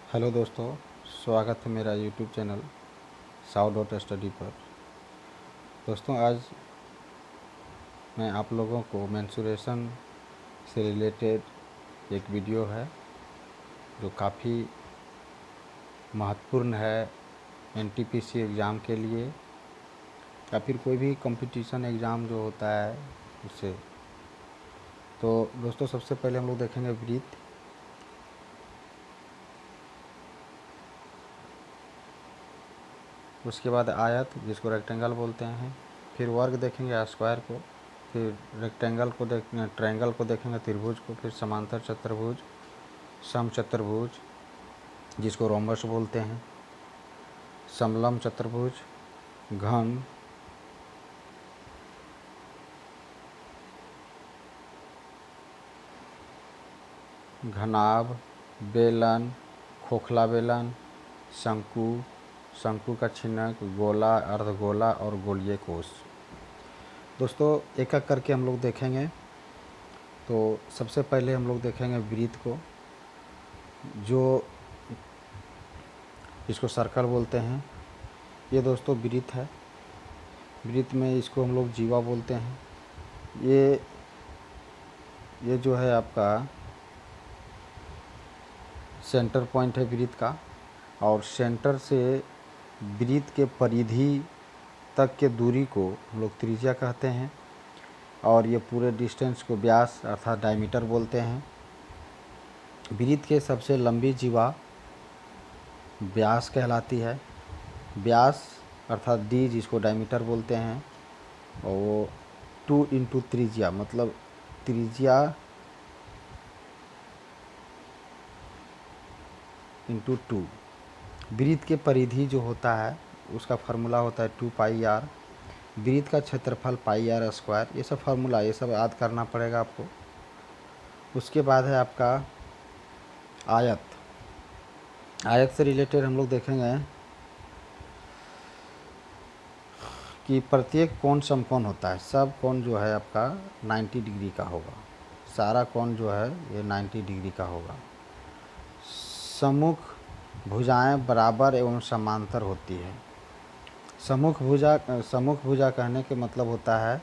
Hello दोस्तों, स्वागत है मेरा यूट्यूब चैनल साउ डॉट स्टडी पर। दोस्तों, आज मैं आप लोगों को मेंसुरेशन से रिलेटेड एक वीडियो है जो काफ़ी महत्वपूर्ण है एनटीपीसी एग्ज़ाम के लिए या फिर कोई भी कंपटीशन एग्ज़ाम जो होता है उससे। तो दोस्तों, सबसे पहले हम लोग देखेंगे वृत्त, उसके बाद आयत जिसको रेक्टेंगल बोलते हैं, फिर वर्ग देखेंगे स्क्वायर को, फिर रेक्टेंगल को ट्रायंगल को देखेंगे, त्रिभुज को, फिर समांतर चतुर्भुज, समचतुर्भुज जिसको रोम्बस बोलते हैं, समलंब चतुर्भुज, घन, घनाभ, बेलन, खोखला बेलन, शंकु, शंकु का छिनक, गोला, अर्धगोला और गोलीय कोश। दोस्तों, एक एक करके हम लोग देखेंगे। तो सबसे पहले हम लोग देखेंगे वृत्त को, जो इसको सर्कल बोलते हैं। ये दोस्तों वृत्त है। वृत्त में इसको हम लोग जीवा बोलते हैं। ये जो है आपका सेंटर पॉइंट है वृत्त का, और सेंटर से वृत्त के परिधि तक के दूरी को हम लोग त्रिज्या कहते हैं, और ये पूरे डिस्टेंस को व्यास अर्थात डायमीटर बोलते हैं। वृत्त के सबसे लंबी जीवा व्यास कहलाती है। व्यास अर्थात डी जिसको डायमीटर बोलते हैं, और वो 2 इंटू त्रिज्या, मतलब त्रिज्या इंटू 2। वृत्त के परिधि जो होता है उसका फार्मूला होता है 2πr। वृत्त का क्षेत्रफल πr स्क्वायर। ये सब फार्मूला, ये सब याद करना पड़ेगा आपको। उसके बाद है आपका आयत। आयत से रिलेटेड हम लोग देखेंगे कि प्रत्येक कोण समकोण होता है। सब कोण जो है आपका 90 डिग्री का होगा। सारा कोण जो है ये 90 डिग्री का होगा। सम्मुख भुजाएं बराबर एवं समांतर होती है। सम्मुख भुजा कहने के मतलब होता है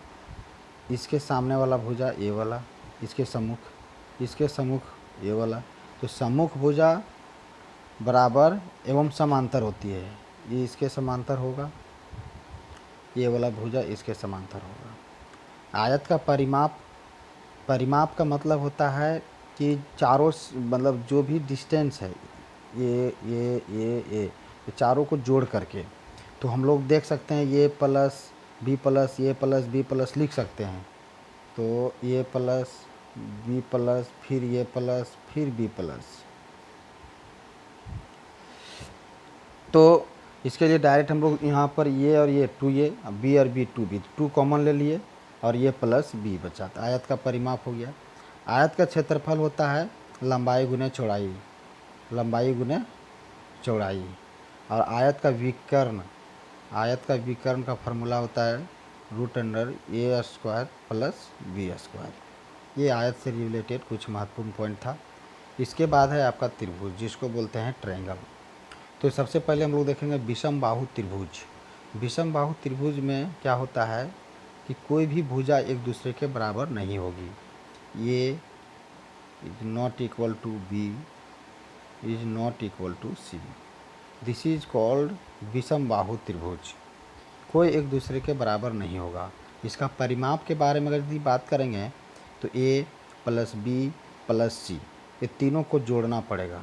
इसके सामने वाला भुजा ये वाला, इसके सम्मुख ये वाला। तो सम्मुख भुजा बराबर एवं समांतर होती है। ये इसके समांतर होगा, ये वाला भुजा इसके समांतर होगा। आयत का परिमाप का मतलब होता है कि चारों मतलब जो भी डिस्टेंस है ये चारों को जोड़ करके, तो हम लोग देख सकते हैं ये प्लस बी प्लस ये प्लस बी प्लस लिख सकते हैं। तो ये प्लस बी प्लस फिर ये प्लस फिर बी प्लस। तो इसके लिए डायरेक्ट हम लोग यहाँ पर ये और ये 2a, बी और बी 2 कॉमन ले लिए और ये प्लस बी बचा। तो आयत का परिमाप हो गया। आयत का क्षेत्रफल होता है लंबाई गुने चौड़ाई, लंबाई गुने चौड़ाई। और आयत का विकर्ण का फार्मूला होता है √a square plus B square. ये आयत से रिलेटेड कुछ महत्वपूर्ण पॉइंट था। इसके बाद है आपका त्रिभुज जिसको बोलते हैं ट्रायंगल। तो सबसे पहले हम लोग देखेंगे विषम बाहु त्रिभुज। विषम बाहु त्रिभुज में क्या होता है कि कोई भी भुजा एक दूसरे के बराबर नहीं होगी। ये is not equal to B, is not equal to C. This is called विषम बाहु त्रिभुज। कोई एक दूसरे के बराबर नहीं होगा। इसका परिमाप के बारे में अगर यदि बात करेंगे तो a plus B plus C, ये तीनों को जोड़ना पड़ेगा।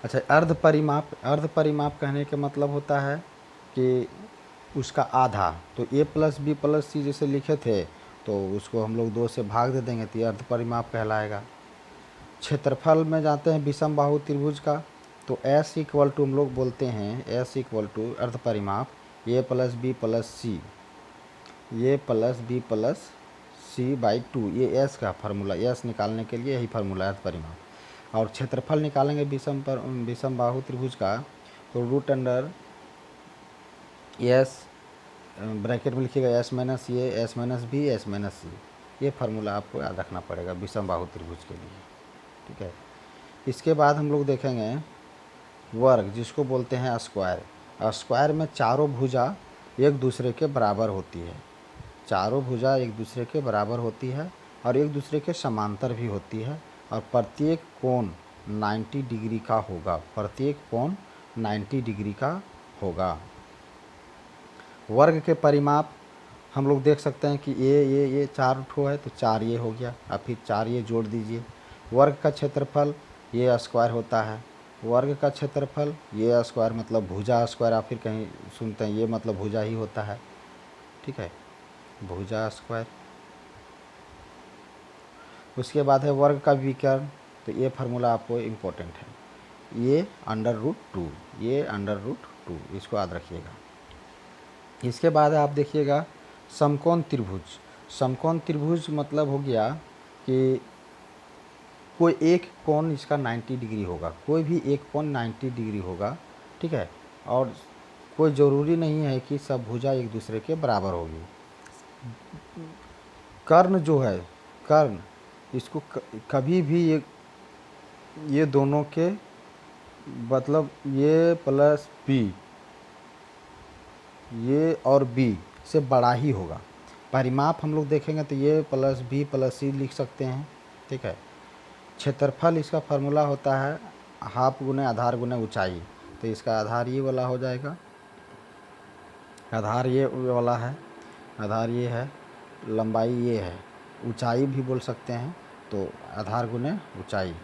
अच्छा, अर्ध परिमाप कहने का मतलब होता है कि उसका आधा। तो a प्लस बी प्लस सी जैसे लिखे थे तो उसको हम लोग 2 से भाग दे देंगे तो ये अर्ध परिमाप कहलाएगा। क्षेत्रफल में जाते हैं विषम बाहु त्रिभुज का, तो S इक्वल टू हम लोग बोलते हैं S इक्वल टू अर्ध परिमाप a plus B plus C, ये plus B plus C by 2। ये S का फार्मूला, S निकालने के लिए यही फार्मूला है अर्ध परिमाप। और क्षेत्रफल निकालेंगे विषम बाहु त्रिभुज का, तो √अंडर S ब्रैकेट में लिखिएगा S माइनस ये S minus B S minus C. ये फार्मूला आपको याद रखना पड़ेगा विषम बाहु त्रिभुज के लिए, ठीक है। इसके बाद हम लोग देखेंगे वर्ग, जिसको बोलते हैं स्क्वायर। स्क्वायर में चारों भुजा एक दूसरे के बराबर होती है, चारों भुजा एक दूसरे के बराबर होती है और एक दूसरे के समांतर भी होती है, और प्रत्येक कोण 90 डिग्री का होगा, प्रत्येक कोण 90 डिग्री का होगा। वर्ग के परिमाप हम लोग देख सकते हैं कि ये 4 ठो है तो 4 ये हो गया, अब फिर 4 ये जोड़ दीजिए। वर्ग का क्षेत्रफल ये स्क्वायर होता है, वर्ग का क्षेत्रफल ये स्क्वायर मतलब भुजा स्क्वायर, आप फिर कहीं सुनते हैं ये मतलब भुजा ही होता है, ठीक है, भुजा स्क्वायर। उसके बाद है वर्ग का विकर्ण, तो ये फार्मूला आपको इम्पोर्टेंट है, ये √2, ये √2, इसको याद रखिएगा। इसके बाद आप देखिएगा समकोण त्रिभुज। समकोण त्रिभुज मतलब हो गया कि कोई एक कोण इसका 90 डिग्री होगा, कोई भी एक कोण 90 डिग्री होगा, ठीक है, और कोई ज़रूरी नहीं है कि सब भुजा एक दूसरे के बराबर होगी। कर्ण जो है, कर्ण इसको कभी भी ये दोनों के मतलब ये प्लस बी, ये और बी से बड़ा ही होगा। परिमाप हम लोग देखेंगे तो ये प्लस बी प्लस सी लिख सकते हैं, ठीक है। क्षेत्रफल इसका फार्मूला होता है हाफ गुने आधार गुने ऊंचाई, तो इसका आधार ये वाला हो जाएगा, आधार ये वाला है, आधार ये है, लंबाई ये है, ऊंचाई भी बोल सकते हैं, तो आधार गुने ऊंचाई,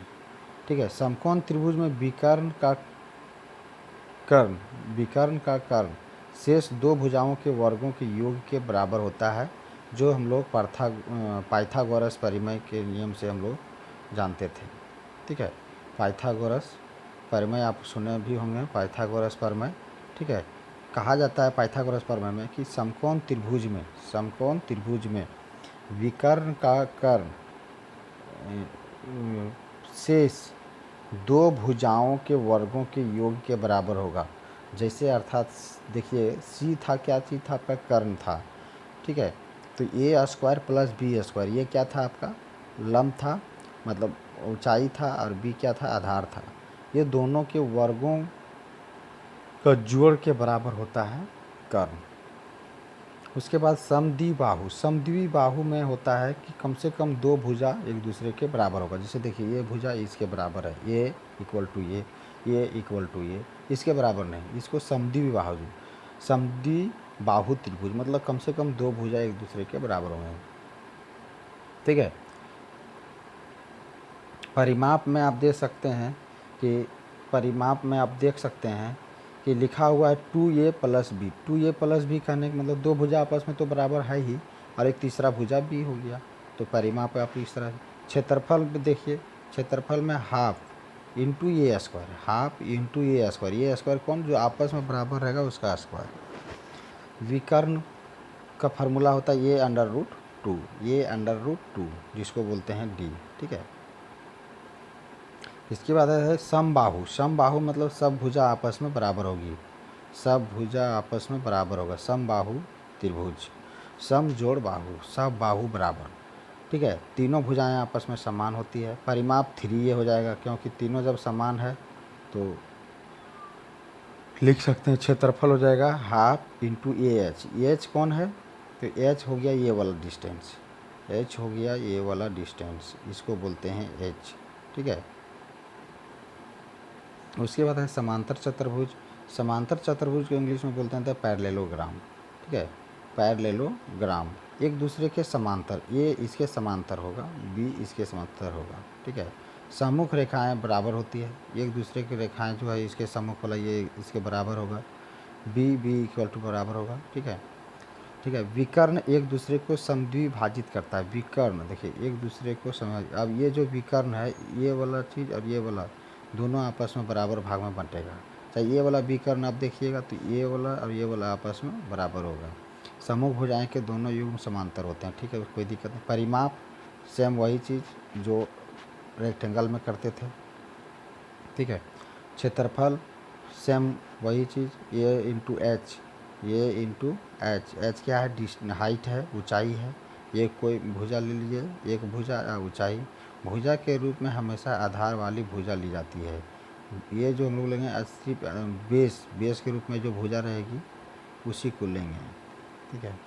ठीक है। समकोण त्रिभुज में विकर्ण का कर्ण शेष दो भुजाओं के वर्गों के योग के बराबर होता है, जो हम लोग पाइथागोरस परिमेय के नियम से हम लोग जानते थे, ठीक है। पाइथागोरस परिमेय आप सुने भी होंगे, पाइथागोरस परिमेय, ठीक है। कहा जाता है पाइथागोरस परिमेय में कि समकोण त्रिभुज में विकर्ण का कर्ण शेष दो भुजाओं के वर्गों के योग के बराबर होगा। जैसे अर्थात देखिए सी था, क्या चीज़ था आपका, कर्ण था, ठीक है। तो ए स्क्वायर प्लस बी स्क्वायर, ये क्या था आपका, लंब था, मतलब ऊंचाई था, और बी क्या था, आधार था। ये दोनों के वर्गों का जोड़ के बराबर होता है कर्ण। उसके बाद समद्वि बाहु में होता है कि कम से कम दो भुजा एक दूसरे के बराबर होगा। जैसे देखिए ये भुजा इसके बराबर है, ये इक्वल टू ये इक्वल टू ये, इसके बराबर नहीं, इसको समद्वि बाहु त्रिभुज मतलब कम से कम दो भुजा एक दूसरे के बराबर होंगे, ठीक है। परिमाप में आप देख सकते हैं कि लिखा हुआ है 2a plus B. 2a plus B कहने का मतलब दो भुजा आपस में तो बराबर है ही, और एक तीसरा भुजा भी हो गया, तो परिमाप आप इस तरह। क्षेत्रफल में देखिए, क्षेत्रफल में हाफ इंटू ए स्क्वायर, हाफ इंटू ए स्क्वायर, ये स्क्वायर कौन जो आपस में बराबर रहेगा उसका स्क्वायर। विकर्ण का फार्मूला होता है ये √2, ये √2 जिसको बोलते हैं डी, ठीक है। इसके बाद है समबाहु मतलब सब भुजा आपस में बराबर होगी, सब भुजा आपस में बराबर होगा, समबाहु त्रिभुज। सम जोड़ बाहु, सब बाहु बराबर, ठीक है। तीनों भुजाएं आपस में समान होती है। परिमाप 3 ये हो जाएगा, क्योंकि तीनों जब समान है तो लिख सकते हैं क्षेत्रफल हो जाएगा हाफ इंटू एच कौन है, तो एच हो गया ये वाला डिस्टेंस, एच हो गया ये वाला डिस्टेंस, इसको बोलते हैं एच, ठीक है। उसके बाद है समांतर चतुर्भुज। समांतर चतुर्भुज को इंग्लिश में बोलते हैं पैरेललोग्राम, ठीक है, पैरेललोग्राम। एक दूसरे के समांतर, ये इसके समांतर होगा, बी इसके समांतर होगा, ठीक है। सम्मुख रेखाएं बराबर होती है, एक दूसरे की रेखाएं जो है इसके सम्मुख वाला ये इसके बराबर होगा, बी इक्वल टू बराबर होगा, ठीक है, ठीक है। विकर्ण एक दूसरे को समद्विभाजित करता है, विकर्ण देखिए एक दूसरे को अब ये जो विकर्ण है ये वाला चीज़ और ये वाला दोनों आपस में बराबर भाग में बंटेगा। चाहे ये वाला विकर्ण आप देखिएगा तो ये वाला और ये वाला आपस में बराबर होगा। समूह भुजाएं के दोनों युग्म समांतर होते हैं, ठीक है, कोई दिक्कत नहीं। परिमाप सेम वही चीज़ जो रेक्टेंगल में करते थे, ठीक है। क्षेत्रफल सेम वही चीज़, ये इंटू एच, ये इंटू एच क्या है, हाइट है, ऊंचाई है। ये कोई भुजा ले लीजिए, एक भुजा ऊंचाई, भुजा के रूप में हमेशा आधार वाली भुजा ली जाती है। ये जो हम लोग लेंगे 80 बेस के रूप में जो भुजा रहेगी उसी को लेंगे, ठीक है।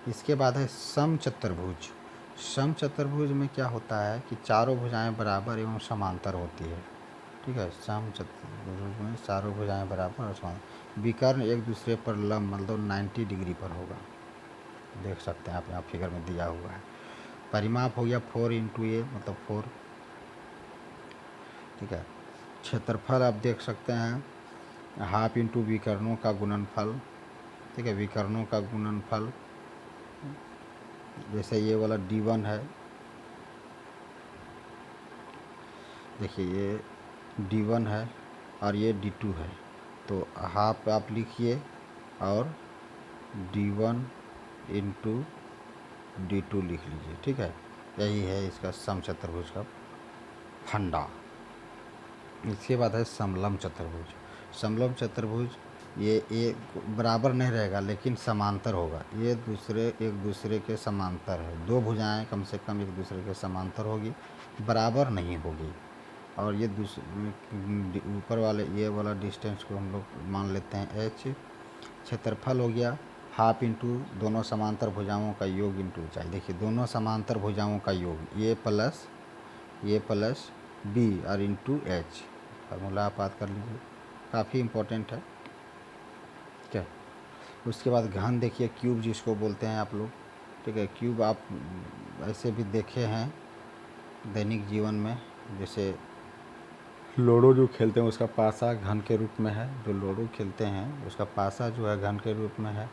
इसके बाद है समचतुर्भुज। समचतुर्भुज में क्या होता है कि चारों भुजाएं बराबर एवं समांतर होती है, ठीक है। समचतुर्भुज में चारों भुजाएं बराबर और समांतर, विकर्ण एक दूसरे पर लंब मतलब 90 डिग्री पर होगा, देख सकते हैं आप यहाँ फिगर में दिया हुआ है। परिमाप हो गया 4 × A मतलब 4, ठीक है। क्षेत्रफल आप देख सकते हैं हाफ इंटू विकर्णों का गुणनफल, ठीक है। विकर्णों का गुणनफल जैसे ये वाला D1 है, देखिए ये D1 है और ये D2 है, तो हाफ आप लिखिए और D1 × D2 लिख लीजिए, ठीक है। यही है इसका समचतुर्भुज का फंडा। इसके बाद है समलंब चतुर्भुज। समलंब चतुर्भुज ये बराबर नहीं रहेगा लेकिन समांतर होगा, ये एक दूसरे के समांतर है। दो भुजाएं कम से कम एक दूसरे के समांतर होगी, बराबर नहीं होगी। और ये ऊपर वाले ये वाला डिस्टेंस को हम लोग मान लेते हैं h। क्षेत्रफल हो गया हाफ इंटू दोनों समांतर भुजाओं का योग इंटू ऊंचाई। देखिए दोनों समांतर भुजाओं का योग, ये प्लस बी और इंटू एच, फार्मूला आप याद कर लीजिए, काफ़ी इम्पोर्टेंट है, ठीक है। उसके बाद घन देखिए क्यूब जिसको बोलते हैं आप लोग, ठीक है। क्यूब आप ऐसे भी देखे हैं दैनिक जीवन में, जैसे लूडो जो खेलते हैं उसका पासा घन के रूप में है, जो लूडो खेलते हैं उसका पासा जो है घन के रूप में है,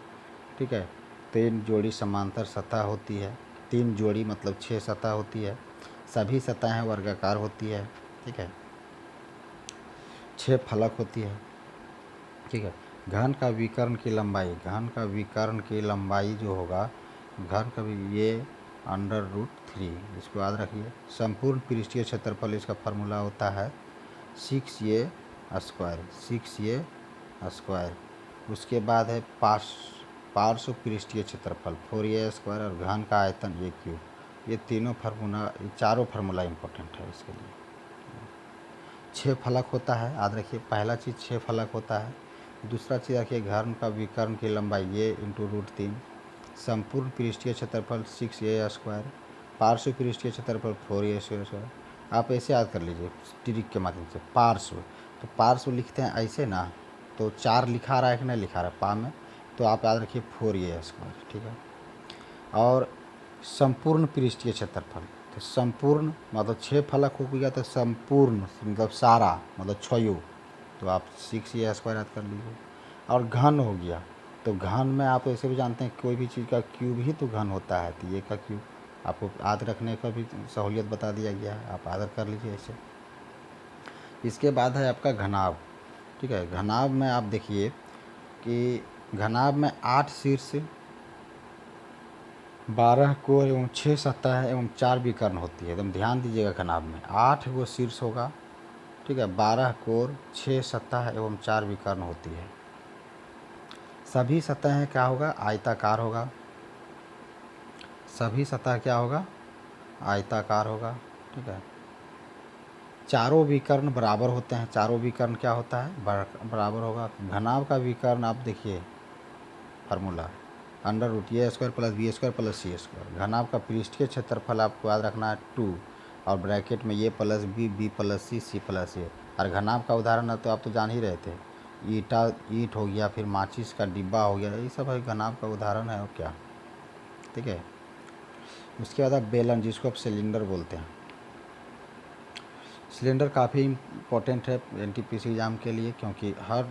ठीक है। 3 जोड़ी समांतर सतह होती है, 3 जोड़ी मतलब 6 सतह होती है, सभी सतहें वर्गाकार होती है, ठीक है। 6 फलक होती है, ठीक है। घन का विकर्ण की लंबाई जो होगा घन का ये √3, इसको याद रखिए। संपूर्ण पृष्ठीय क्षेत्रफल इसका फार्मूला होता है 6a², 6a²। उसके बाद है पार्श्व पृष्ठीय क्षेत्रफल 4a² और घन का आयतन a³। ये चारों फार्मूला इम्पोर्टेंट है इसके लिए। 6 फलक होता है, याद रखिए, पहला चीज़ 6 फलक होता है। दूसरा चीज़ रखिए घन का विकर्ण की लंबाई ये इंटू √3, संपूर्ण पृष्ठीय क्षेत्रफल 6a², पार्श्व पृष्ठीय क्षेत्रफल 4a²। आप ऐसे याद कर लीजिए ट्रिक के माध्यम से। पार्श्व, तो पार्श्व लिखते हैं ऐसे ना, तो 4 लिखा रहा है कि नहीं लिखा रहा है पा में, तो आप याद रखिए 4a², ठीक है। और संपूर्ण पृष्ठीय क्षेत्रफल, तो संपूर्ण मतलब 6 फलक हो गया, तो संपूर्ण मतलब सारा मतलब 6, तो आप 6a² याद कर लीजिए। और घन हो गया, तो घन में आप ऐसे भी जानते हैं कोई भी चीज़ का क्यूब ही तो घन होता है, तो ये का क्यूब आपको याद रखने का भी सहूलियत बता दिया गया है, आप याद कर लीजिए ऐसे। इसके बाद है आपका घनाभ, ठीक है। घनाभ में आप देखिए कि घनाभ में 8 शीर्ष, 12 कोर एवं 6 सतह एवं 4 विकर्ण होती है। एकदम ध्यान दीजिएगा, घनाभ में 8 गो शीर्ष होगा, ठीक है, 12 कोर, 6 सतह एवं 4 विकर्ण होती है। सभी सतहें क्या होगा, आयताकार होगा। सभी सतह क्या होगा, आयताकार होगा, ठीक है। चारों विकर्ण बराबर होते हैं, चारों विकर्ण क्या होता है, बराबर होगा। घनाभ का विकर्ण आप देखिए फार्मूला √a² + b² + c²। घनाभ का पृष्ठीय क्षेत्रफल आपको याद रखना है 2, और ब्रैकेट में a + b, b + c, c + a। और घनाभ का उदाहरण है तो आप तो जान ही रहे थे, ईंट हो गया, फिर माचिस का डिब्बा हो गया, ये सब है घनाभ का उदाहरण है और क्या, ठीक है। उसके बाद आप बेलन, जिसको आप सिलेंडर बोलते हैं। सिलेंडर काफ़ी इम्पोर्टेंट है NTPC एग्ज़ाम के लिए, क्योंकि हर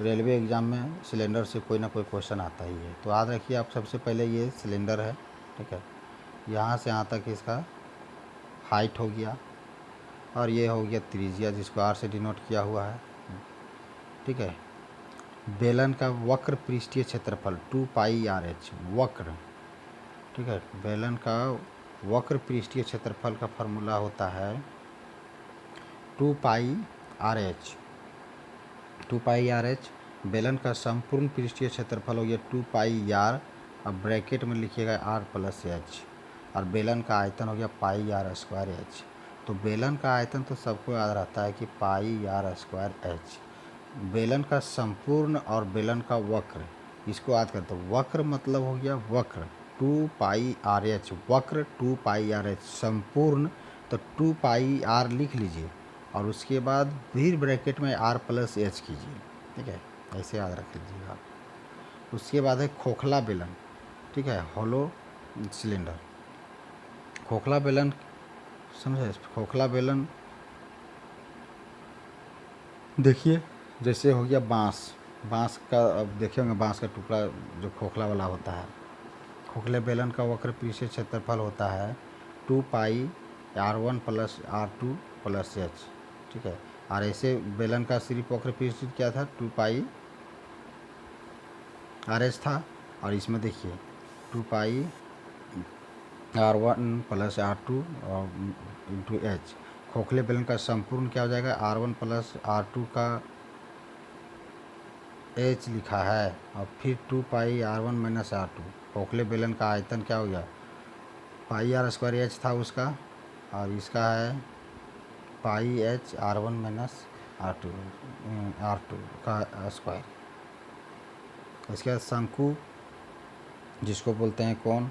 रेलवे एग्ज़ाम में सिलेंडर से कोई ना कोई क्वेश्चन आता ही है। तो याद रखिए आप सबसे पहले ये सिलेंडर है, ठीक है। यहाँ से यहाँ तक इसका हाइट हो गया, और ये हो गया त्रिज्या जिसको R से डिनोट किया हुआ है, ठीक है। बेलन का वक्र पृष्ठीय क्षेत्रफल 2πRH, वक्र, ठीक है। बेलन का वक्र पृष्ठीय क्षेत्रफल का फार्मूला होता है 2πRH। 2πRH। बेलन का संपूर्ण पृष्ठीय क्षेत्रफल हो गया 2πr, अब ब्रैकेट में लिखिएगा R + H, और बेलन का आयतन हो गया πr²H। तो बेलन का आयतन तो सबको याद रहता है कि पाई आर स्क्वायर एच। बेलन का संपूर्ण और बेलन का वक्र, इसको याद करते हैं। वक्र मतलब हो गया वक्र 2 पाई आर एच, वक्र 2 पाई आर एच, संपूर्ण तो 2 पाई आर लिख लीजिए और उसके बाद फिर ब्रैकेट में आर प्लस एच कीजिए, ठीक है, ऐसे याद रख लीजिएगा आप। उसके बाद है खोखला बेलन, ठीक है, हॉलो सिलेंडर। खोखला बेलन समझे, खोखला बेलन देखिए जैसे हो गया बांस, बांस का अब देखे होंगे बांस का टुकड़ा जो खोखला वाला होता है। खोखले बेलन का वक्र पृष्ठीय क्षेत्रफल होता है 2 पाई R1 plus R2 plus H, ठीक है। और ऐसे बेलन का सिर्फ वक्र पृष्ठीय क्या था 2 पाई RH था, और इसमें देखिए 2 पाई R1 प्लस R2 और इंटू एच। खोखले बेलन का संपूर्ण क्या हो जाएगा R1 प्लस R2 का एच लिखा है और फिर 2 पाई R1 माइनस R2। खोखले बेलन का आयतन क्या हो गया पाई आर स्क्वायर एच था उसका, और इसका है पाई एच R1 माइनस R2 का स्क्वायर। इसके बाद शंकु जिसको बोलते हैं कोण,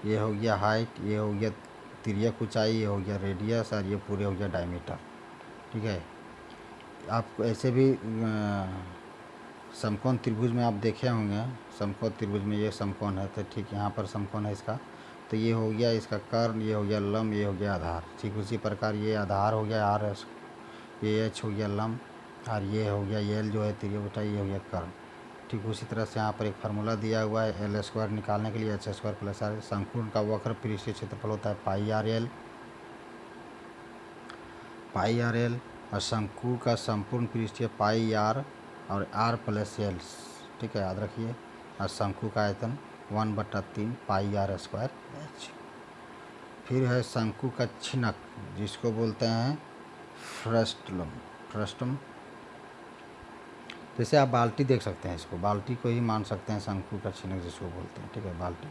ये हो गया हाइट, ये हो गया तिर्यक ऊंचाई, ये हो गया रेडियस और ये पूरे हो गया डायमीटर, ठीक है। आप ऐसे भी समकोण त्रिभुज में आप देखे होंगे, समकोण त्रिभुज में ये समकोण है तो ठीक यहाँ पर समकोण है इसका, तो ये हो गया इसका कर्ण, ये हो गया लंब, ये हो गया आधार। ठीक उसी प्रकार ये आधार हो गया आर, ये एच हो गया लंब, और ये हो गया एल जो है तिर्यक ऊंचाई, ये हो गया कर्ण। ठीक उसी तरह से यहाँ पर एक फार्मूला दिया हुआ है एल स्क्वायर निकालने के लिए, एच स्क्वायर प्लस आर। शंकु का वक्र पृष्ठीय क्षेत्रफल होता है पाई आर एल, और शंकु का संपूर्ण पृष्ठीय पाई आर और आर प्लस एल, ठीक है, याद रखिए। और शंकु का आयतन 1/3 पाई आर स्क्वायर एच। फिर है शंकु का छिनक जिसको बोलते हैं फ्रस्टम। जैसे आप बाल्टी देख सकते हैं, इसको बाल्टी को ही मान सकते हैं शंकु का छिनक जिसको बोलते हैं, ठीक है। बाल्टी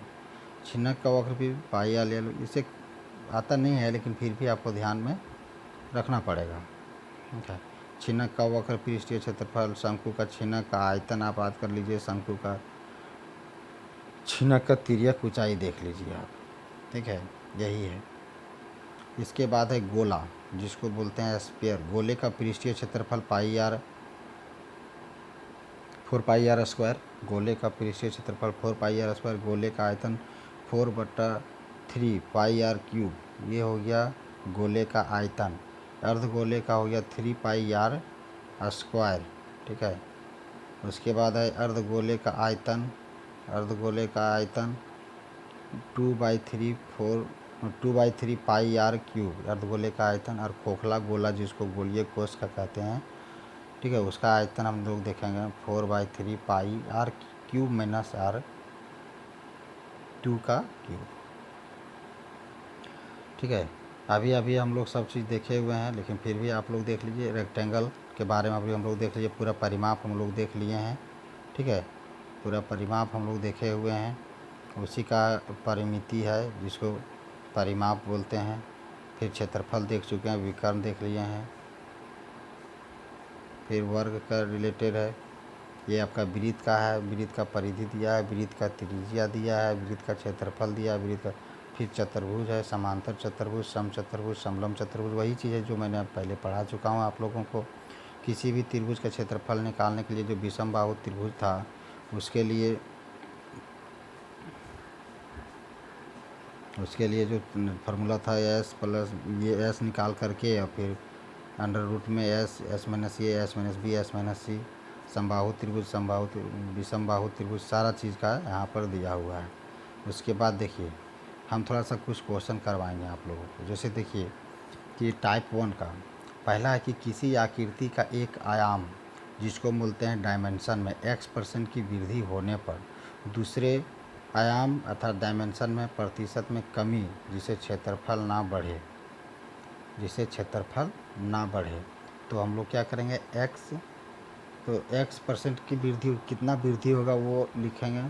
छिनक का वक्र भी पाई आर एल, इसे आता नहीं है लेकिन फिर भी आपको ध्यान में रखना पड़ेगा, ठीक है। छिनक का वक्र पृष्ठीय क्षेत्रफल, शंकु का छिनक का आयतन आप याद कर लीजिए, शंकु का छिनक का तिर्यक ऊंचाई देख लीजिए आप, ठीक है, यही है। इसके बाद है गोला जिसको बोलते हैं स्फीयर। गोले का पृष्ठीय क्षेत्रफल पाई आर 4 पाई आर स्क्वायर, गोले का पृष्ठीय क्षेत्रफल 4 पाई आर स्क्वायर। गोले का आयतन 4/3 पाई आर क्यूब, ये हो गया गोले का आयतन। अर्धगोले का हो गया 3 पाई आर स्क्वायर, ठीक है। उसके बाद है अर्धगोले का आयतन, अर्धगोले का आयतन 2/3 पाई आर क्यूब, अर्धगोले का आयतन। और खोखला गोला जिसको गोलीय कोष का कहते हैं, ठीक है, उसका आयतन हम लोग देखेंगे 4/3 पाई आर क्यूब माइनस R2 का क्यूब, ठीक है। अभी हम लोग सब चीज़ देखे हुए हैं, लेकिन फिर भी आप लोग देख लीजिए रेक्टेंगल के बारे में अभी हम लोग देख लीजिए, पूरा परिमाप हम लोग देख लिए हैं, ठीक है। पूरा परिमाप हम लोग देखे हुए हैं, उसी का परिमिति है जिसको परिमाप बोलते हैं। फिर क्षेत्रफल देख चुके हैं, विकर्ण देख लिए हैं, फिर वर्ग का रिलेटेड है, ये आपका वृत्त का है, वृत्त का परिधि दिया है, वृत्त का त्रिज्या दिया है, वृत्त का क्षेत्रफल दिया है, वृत्त का, फिर चतुर्भुज है, समांतर चतुर्भुज, समचतुर्भुज, समलंब चतुर्भुज, वही चीज़ है जो मैंने पहले पढ़ा चुका हूँ आप लोगों को। किसी भी त्रिभुज का क्षेत्रफल निकालने के लिए जो विषम बाहु त्रिभुज था उसके लिए जो फार्मूला था एस प्लस ये एस निकाल करके और फिर अंडर रूट में S minus A, S minus B, S minus C, समबाहु त्रिभुज, विषम बाहु त्रिभुज, सारा चीज़ का यहाँ पर दिया हुआ है। उसके बाद देखिए हम थोड़ा सा कुछ क्वेश्चन करवाएंगे आप लोगों को। जैसे देखिए कि टाइप 1 का पहला है कि किसी आकृति का एक आयाम जिसको बोलते हैं डायमेंशन में x% की वृद्धि होने पर दूसरे आयाम अर्थात डायमेंशन में प्रतिशत में कमी जिसे क्षेत्रफल ना बढ़े, तो हम लोग क्या करेंगे x, तो x% की वृद्धि कितना वृद्धि होगा वो लिखेंगे,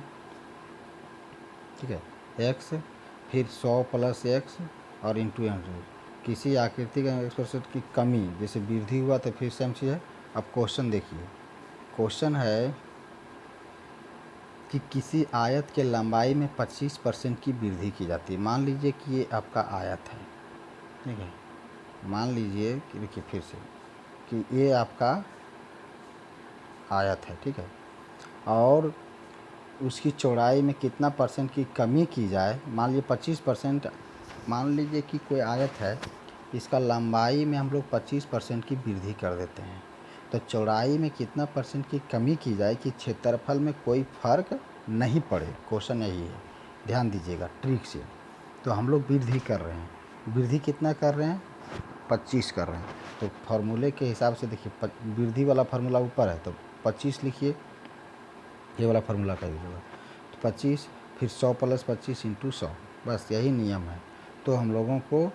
ठीक है, x फिर 100 प्लस x और इंटू 100, किसी आकृति का एक्स% की कमी, जैसे वृद्धि हुआ तो फिर सेम चीज़ है। अब क्वेश्चन देखिए, क्वेश्चन है कि किसी आयत के लंबाई में 25% की वृद्धि की जाती है। मान लीजिए कि ये आपका आयत है, ठीक है। मान लीजिए कि देखिए फिर से कि ये आपका आयत है, ठीक है, और उसकी चौड़ाई में कितना % की कमी की जाए। मान लीजिए 25%, मान लीजिए कि कोई आयत है, इसका लंबाई में हम लोग 25% की वृद्धि कर देते हैं, तो चौड़ाई में कितना % की कमी की जाए कि क्षेत्रफल में कोई फर्क नहीं पड़े। क्वेश्चन यही है, ध्यान दीजिएगा ट्रिक से। तो हम लोग वृद्धि कर रहे हैं, वृद्धि कितना कर रहे हैं, 25 कर रहे हैं। तो फार्मूले के हिसाब से देखिए, वृद्धि वाला फार्मूला ऊपर है तो 25 लिखिए, ये वाला फार्मूला कर दीजिएगा। तो 25 फिर 100 + 25 × 100, बस यही नियम है। तो हम लोगों को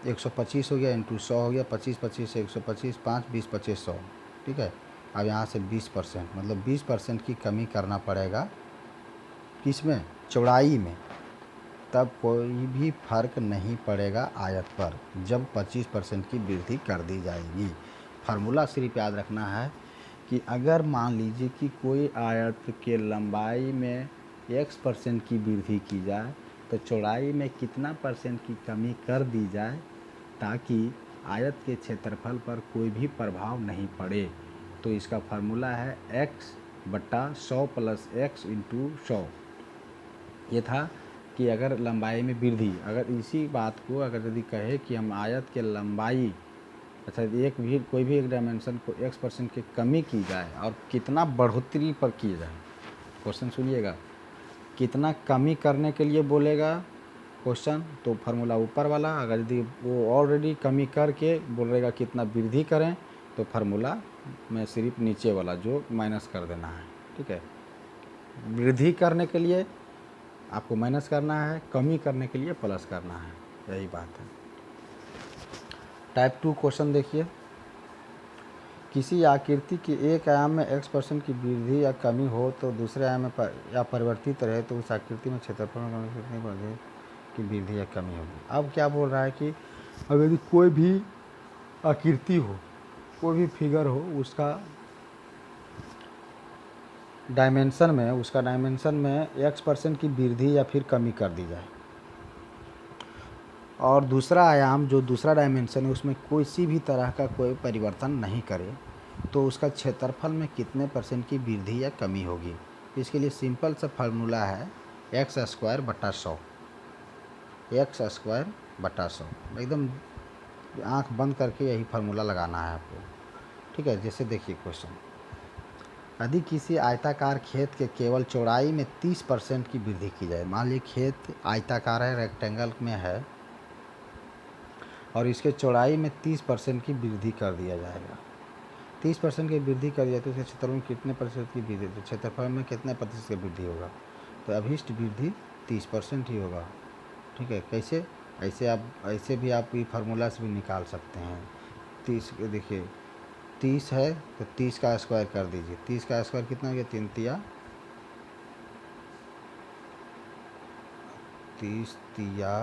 125 हो गया × 100 हो गया, 25 25 से 125, 5 20 25 100, ठीक है। अब यहाँ से 20%, मतलब 20% की कमी करना पड़ेगा, किसमें, चौड़ाई में। तब कोई भी फर्क नहीं पड़ेगा आयत पर, जब 25% की वृद्धि कर दी जाएगी। फार्मूला सिर्फ याद रखना है कि अगर मान लीजिए कि कोई आयत के लंबाई में x% की वृद्धि की जाए तो चौड़ाई में कितना % की कमी कर दी जाए, ताकि आयत के क्षेत्रफल पर कोई भी प्रभाव नहीं पड़े। तो इसका फार्मूला है x/100 + x × 100। ये था कि अगर लंबाई में वृद्धि, अगर इसी बात को अगर यदि कहे कि हम आयत के लंबाई, अच्छा एक भी कोई भी एक डायमेंशन को x% की कमी की जाए और कितना बढ़ोतरी पर की जाए। क्वेश्चन सुनिएगा, कितना कमी करने के लिए बोलेगा क्वेश्चन, तो फार्मूला ऊपर वाला। अगर यदि वो ऑलरेडी कमी करके बोलेगा कितना वृद्धि करें, तो फार्मूला में सिर्फ नीचे वाला जो माइनस कर देना है, ठीक है। वृद्धि करने के लिए आपको माइनस करना है, कमी करने के लिए प्लस करना है, यही बात है। टाइप 2 क्वेश्चन देखिए, किसी आकृति की एक आयाम में x% की वृद्धि या कमी हो तो दूसरे आयाम में या परिवर्तित रहे तो उस आकृति में क्षेत्रफल में कितनी वृद्धि की वृद्धि या कमी होगी। अब क्या बोल रहा है कि अगर कोई भी आकृति हो, कोई भी फिगर हो, उसका डायमेंशन में x% की वृद्धि या फिर कमी कर दी जाए, और दूसरा आयाम जो दूसरा डायमेंशन है उसमें किसी भी तरह का कोई परिवर्तन नहीं करे, तो उसका क्षेत्रफल में कितने % की वृद्धि या कमी होगी। इसके लिए सिंपल सा फार्मूला है x²/100, x²/100। एकदम आंख बंद करके यही फार्मूला लगाना है आपको, ठीक है। जैसे देखिए क्वेश्चन, यदि किसी आयताकार खेत के केवल चौड़ाई में 30% की वृद्धि की जाए। मान लीजिए खेत आयताकार है, रेक्टेंगल में है, और इसके चौड़ाई में 30% की वृद्धि कर दिया जाएगा। 30% की वृद्धि कर दिया तो इसके क्षेत्रफल में कितने % की वृद्धि, तो क्षेत्रफल में कितने % की वृद्धि होगा, तो अभीष्ट वृद्धि 30% ही होगा, ठीक है। कैसे, ऐसे भी आप ये फार्मूला से भी निकाल सकते हैं। 30 देखिए 30 है तो 30 का स्क्वायर कर दीजिए, 30 का स्क्वायर कितना हो गया, 3 तिया 30 तिया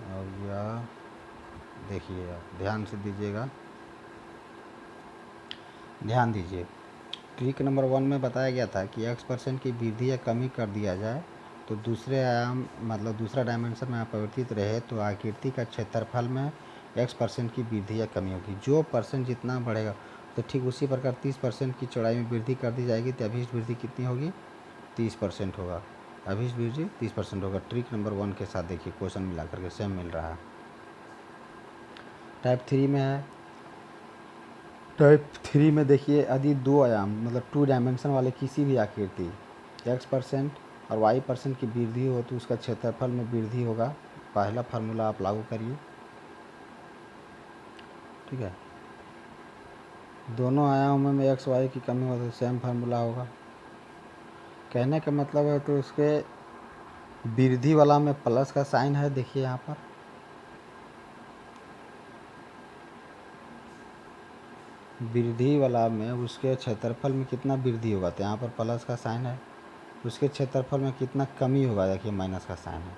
हो गया। देखिए आप ध्यान से दीजिएगा, ध्यान दीजिए। ट्रिक नंबर 1 में बताया गया था कि x% की वृद्धि या कमी कर दिया जाए तो दूसरे आयाम, मतलब दूसरा डायमेंशन में अपरिवर्तित रहे तो आकृति का क्षेत्रफल में x% की वृद्धि या कमी होगी। जो % जितना बढ़ेगा, तो ठीक उसी प्रकार 30% की चौड़ाई में वृद्धि कर दी जाएगी तो अभीष्ट वृद्धि कितनी होगी, 30% होगा। अभीष्ट वृद्धि 30% होगा। ट्रिक नंबर 1 के साथ देखिए क्वेश्चन मिला करके सेम मिल रहा है। टाइप 3 में है, टाइप 3 में देखिए, यदि 2 आयाम मतलब 2 डायमेंशन वाले किसी भी आकृति x% और y% की वृद्धि हो तो उसका क्षेत्रफल में वृद्धि होगा। पहला फार्मूला आप लागू करिए, ठीक है। दोनों आयामों में x y की कमी हो तो सेम फार्मूला होगा। कहने का मतलब है तो उसके वृद्धि वाला में प्लस का साइन है, देखिए यहाँ पर वृद्धि वाला में उसके क्षेत्रफल में कितना वृद्धि होगा तो यहाँ पर प्लस का साइन है, उसके क्षेत्रफल में कितना कमी होगा देखिए माइनस का साइन है।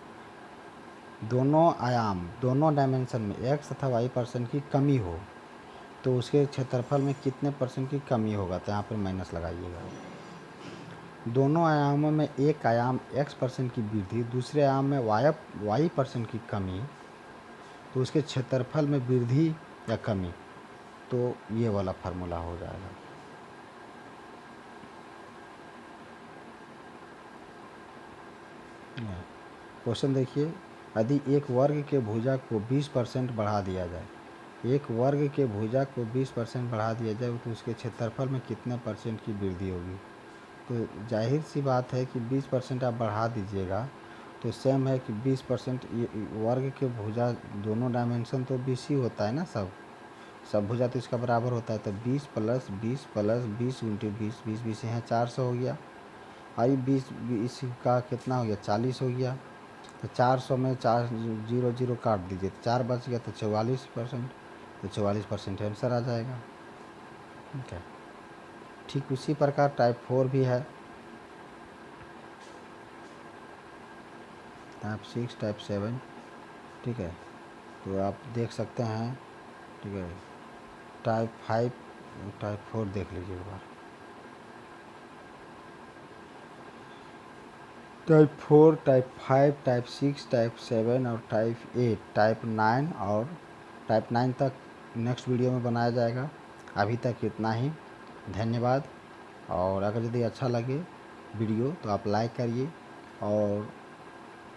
दोनों आयाम, दोनों डायमेंशन में x तथा y% की कमी हो तो उसके क्षेत्रफल में कितने % की कमी होगा, तो यहाँ पर माइनस लगाइएगा। दोनों आयामों में एक आयाम x% की वृद्धि, दूसरे आयाम में y% की कमी, तो उसके क्षेत्रफल में वृद्धि या कमी, तो ये वाला फार्मूला हो जाएगा। क्वेश्चन देखिए, यदि एक वर्ग के भुजा को 20% बढ़ा दिया जाए, एक वर्ग के भुजा को 20% बढ़ा दिया जाए तो उसके क्षेत्रफल में कितने % की वृद्धि होगी। तो जाहिर सी बात है कि 20% आप बढ़ा दीजिएगा तो सेम है कि 20% वर्ग के भुजा दोनों डायमेंशन तो 20 ही होता है ना, सब भुजा तो इसका बराबर होता है। तो 20 + 20 + 20 × 20, 20 20 यहाँ 400 हो गया। आई 20 का कितना हो गया, 40 हो गया। तो 400 में 4 0 0 काट दीजिए तो 4 बच गया, तो 44%, तो 44% आंसर आ जाएगा। ठीक है। ठीक उसी प्रकार टाइप 4 भी है, टाइप 6, टाइप 7। ठीक है, तो आप देख सकते हैं। ठीक है, टाइप 5, टाइप 4 देख लीजिए एक बार। टाइप 4, टाइप 5, टाइप 6, टाइप 7 और टाइप 8, टाइप 9 और टाइप 9 तक नेक्स्ट वीडियो में बनाया जाएगा। अभी तक इतना ही, धन्यवाद। और अगर यदि अच्छा लगे वीडियो तो आप लाइक करिए, और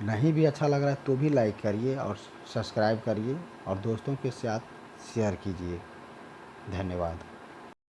नहीं भी अच्छा लग रहा है तो भी लाइक करिए और सब्सक्राइब करिए और दोस्तों के साथ शेयर कीजिए। धन्यवाद।